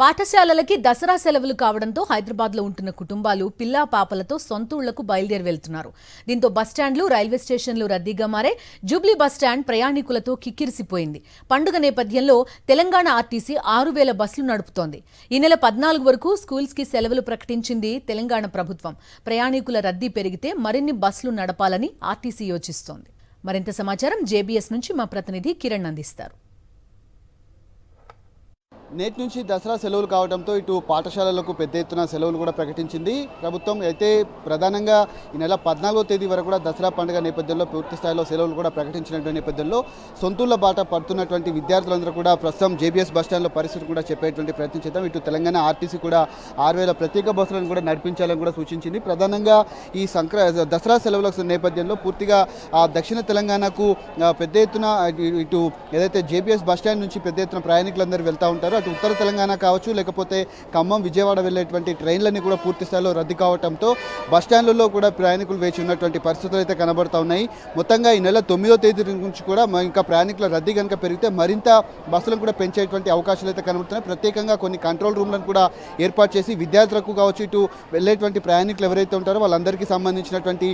పాఠశాలలకి దసరా సెలవులు కావడంతో హైదరాబాద్లో ఉంటున్న కుటుంబాలు పిల్లా పాపలతో సొంత ఊళ్లకు బయలుదేరి వెళ్తున్నారు. దీంతో బస్టాండ్లు, రైల్వే స్టేషన్లు రద్దీగా మారే. జూబ్లీ బస్టాండ్ ప్రయాణికులతో కిక్కిరిసిపోయింది. పండుగ నేపథ్యంలో తెలంగాణ ఆర్టీసీ 6,000 బస్సులు నడుపుతోంది. ఈ నెల 14 వరకు స్కూల్స్కి సెలవులు ప్రకటించింది తెలంగాణ ప్రభుత్వం. ప్రయాణికుల రద్దీ పెరిగితే మరిన్ని బస్సులు నడపాలని ఆర్టీసీ యోచిస్తోంది. మరింత సమాచారం జేబీఎస్ నుంచి మా ప్రతినిధి కిరణ్ అందిస్తారు. నేటి నుంచి దసరా సెలవులు కావడంతో ఇటు పాఠశాలలకు పెద్ద ఎత్తున సెలవులు కూడా ప్రకటించింది ప్రభుత్వం. అయితే ప్రధానంగా ఈ నెల 14వ తేదీ వరకు కూడా దసరా పండుగ నేపథ్యంలో పూర్తి స్థాయిలో సెలవులు కూడా ప్రకటించినటువంటి నేపథ్యంలో సొంతూళ్ల బాట పడుతున్నటువంటి విద్యార్థులందరూ కూడా ప్రస్తుతం జేబీఎస్ బస్టాండ్లో పరిస్థితి కూడా చెప్పేటువంటి ప్రయత్నం చేద్దాం. ఇటు తెలంగాణ ఆర్టీసీ కూడా 6,000 ప్రత్యేక బస్సులను కూడా నడిపించాలని కూడా సూచించింది. ప్రధానంగా ఈ దసరా సెలవుల నేపథ్యంలో పూర్తిగా దక్షిణ తెలంగాణకు పెద్ద ఎత్తున ఇటు ఏదైతే జేబీఎస్ బస్టాండ్ నుంచి పెద్ద ఎత్తున ప్రయాణికులందరూ వెళ్తూ ఉంటారో అటు ఉత్తర తెలంగాణ కావచ్చు, లేకపోతే ఖమ్మం, విజయవాడ వెళ్ళేటువంటి ట్రైన్లన్నీ కూడా పూర్తి స్థాయిలో రద్దు కావడంతో బస్టాండ్లలో కూడా ప్రయాణికులు వేచి ఉన్నటువంటి పరిస్థితులు అయితే కనబడుతూ ఉన్నాయి. మొత్తంగా ఈ నెల 9వ తేదీ నుంచి కూడా ఇంకా ప్రయాణికుల రద్దీ కనుక పెరిగితే మరింత బస్సులను కూడా పెంచేటువంటి అవకాశాలు అయితే కనబడుతున్నాయి. ప్రత్యేకంగా కొన్ని కంట్రోల్ రూమ్లను కూడా ఏర్పాటు చేసి విద్యార్థులకు కావచ్చు, ఇటు వెళ్ళేటువంటి ప్రయాణికులు ఎవరైతే ఉంటారో వాళ్ళందరికీ సంబంధించినటువంటి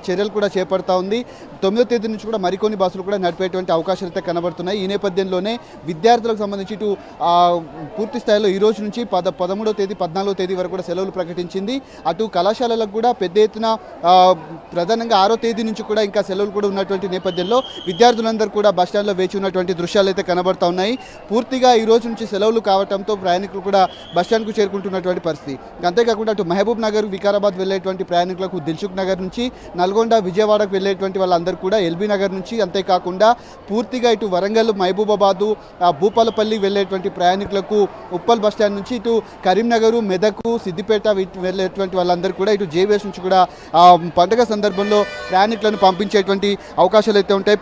చర్యలు కూడా చేపడతా ఉంది. 9వ తేదీ నుంచి కూడా మరికొన్ని బస్సులు కూడా నడిపేటువంటి అవకాశాలు అయితే కనబడుతున్నాయి. ఈ నేపథ్యంలోనే విద్యార్థులకు సంబంధించి ఇటు పూర్తి స్థాయిలో ఈ రోజు నుంచి 13వ తేదీ 14వ తేదీ వరకు కూడా సెలవులు ప్రకటించింది. అటు కళాశాలలకు కూడా పెద్ద ఎత్తున ప్రధానంగా 6వ తేదీ నుంచి కూడా ఇంకా సెలవులు కూడా ఉన్నటువంటి నేపథ్యంలో విద్యార్థులందరూ కూడా బస్టాండ్లో వేచి ఉన్నటువంటి దృశ్యాలు అయితే కనబడుతూ ఉన్నాయి. పూర్తిగా ఈ రోజు నుంచి సెలవులు కావడంతో ప్రయాణికులు కూడా బస్టాండ్కు చేరుకుంటున్నటువంటి పరిస్థితి. అంతేకాకుండా అటు మహబూబ్ నగర్, వికారాబాద్ వెళ్ళేటువంటి ప్రయాణికులకు దిల్సుఖ్ నగర్ నుంచి, నల్గొండ, విజయవాడకు వెళ్ళేటువంటి వాళ్ళందరూ కూడా ఎల్బీ నగర్ నుంచి, అంతేకాకుండా పూర్తిగా ఇటు వరంగల్, మహబూబాబాదు, భూపాలపల్లి వెళ్ళేటువంటి ప్రయాణికులకు ఉప్పల్ బస్టాండ్ నుంచి ఇటు కరీంనగర్, మెదక్, సిద్దిపేట వెళ్ళేటువంటి వాళ్ళందరూ కూడా ఇటు జేబీఎస్ నుంచి కూడా పండుగ సందర్భంలో ప్రయాణికులను పంపించేటువంటి అవకాశాలు అయితే ఉంటాయి.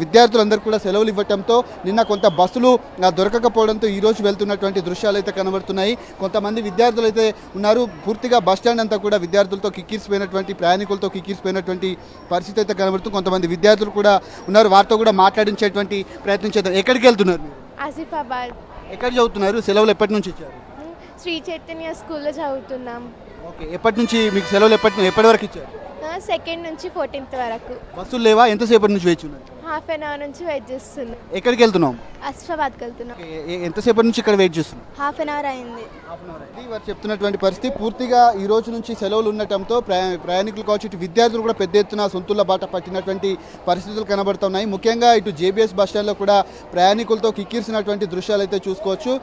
విద్యార్థులందరూ కూడా సెలవులు ఇవ్వడంతో నిన్న కొంత బస్సులు దొరకకపోవడంతో ఈ రోజు వెళ్తున్నటువంటి దృశ్యాలు అయితే కనబడుతున్నాయి. కొంతమంది విద్యార్థులు అయితే ఉన్నారు. పూర్తిగా బస్టాండ్ అంతా కూడా విద్యార్థులతో కిక్కిరిసిపోయినటువంటి, ప్రయాణికులతో కిక్కిరిసిపోయినటువంటి పరిస్థితి అయితే కనబడుతుంది. కొంతమంది విద్యార్థులు కూడా ఉన్నారు. వారితో కూడా మాట్లాడించేటువంటి ప్రయత్నం చేద్దాం. ఎక్కడికి వెళ్తున్నారు? ఆసిఫాబాద్. ఎక్కడ చదువుతున్నారు? సెలవులు ఎప్పటి నుంచి ఇచ్చారు? శ్రీ చైతన్య స్కూల్లో చదువుతున్నాం. ఓకే, ఎప్పటి నుంచి మీకు సెలవులు ఎప్పటి వరకు ఇచ్చారు? 2nd నుంచి 14th వరకు. బస్సులు లేవా? ఎంతసేపటి నుంచి వేచి ఉన్నారు? ½ an hour నుంచి వెయిట్ చేస్తున్నాం. ఎక్కడికి వెళ్తున్నాం? ఆసిఫాబాద్కి వెళ్తున్నాం. ఎంతసేపటి నుంచి ఇక్కడ వెయిట్ చేస్తున్నాం? ½ an hour అయింది. వారు చెప్తున్నటువంటి పరిస్థితి. పూర్తిగా ఈ రోజు నుంచి సెలవులు ఉండటంతో ప్రయాణికులు కావచ్చు, ఇటు విద్యార్థులు కూడా పెద్ద ఎత్తున సొంతుల బాట పట్టినటువంటి పరిస్థితులు కనబడుతున్నాయి. ముఖ్యంగా ఇటు జేబీఎస్ బస్టాండ్లో కూడా ప్రయాణికులతో కిక్కిరిసినటువంటి దృశ్యాలు అయితే చూసుకోవచ్చు.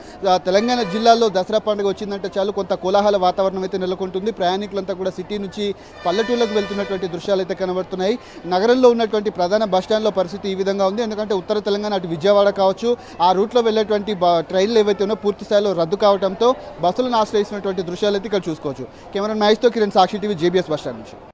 తెలంగాణ జిల్లాలో దసరా పండుగ వచ్చిందంటే చాలు కొంత కోలాహల వాతావరణం అయితే నెలకొంటుంది. ప్రయాణికులంతా కూడా సిటీ నుంచి పల్లెటూళ్ళకు వెళ్తున్నటువంటి దృశ్యాలు అయితే కనబడుతున్నాయి. నగరంలో ఉన్నటువంటి ప్రధాన బస్టాండ్లో పరిస్థితి ఈ విధంగా ఉంది. ఎందుకంటే ఉత్తర తెలంగాణ అటు విజయవాడ కావచ్చు, ఆ రూట్లో వెళ్ళేటువంటి ట్రైన్లు ఏవైతే ఉన్నాయో పూర్తి స్థాయిలో రద్దు కావడంతో బస్సులను ఆశ్రయిస్తున్నటువంటి దృశ్యాలు అయితే ఇక్కడ చూసుకోవచ్చు. కెమెరా మ్యాచ్తో కిరణ్, సాక్షి టీవీ, జేబీఎస్ బస్టాండ్ నుంచి.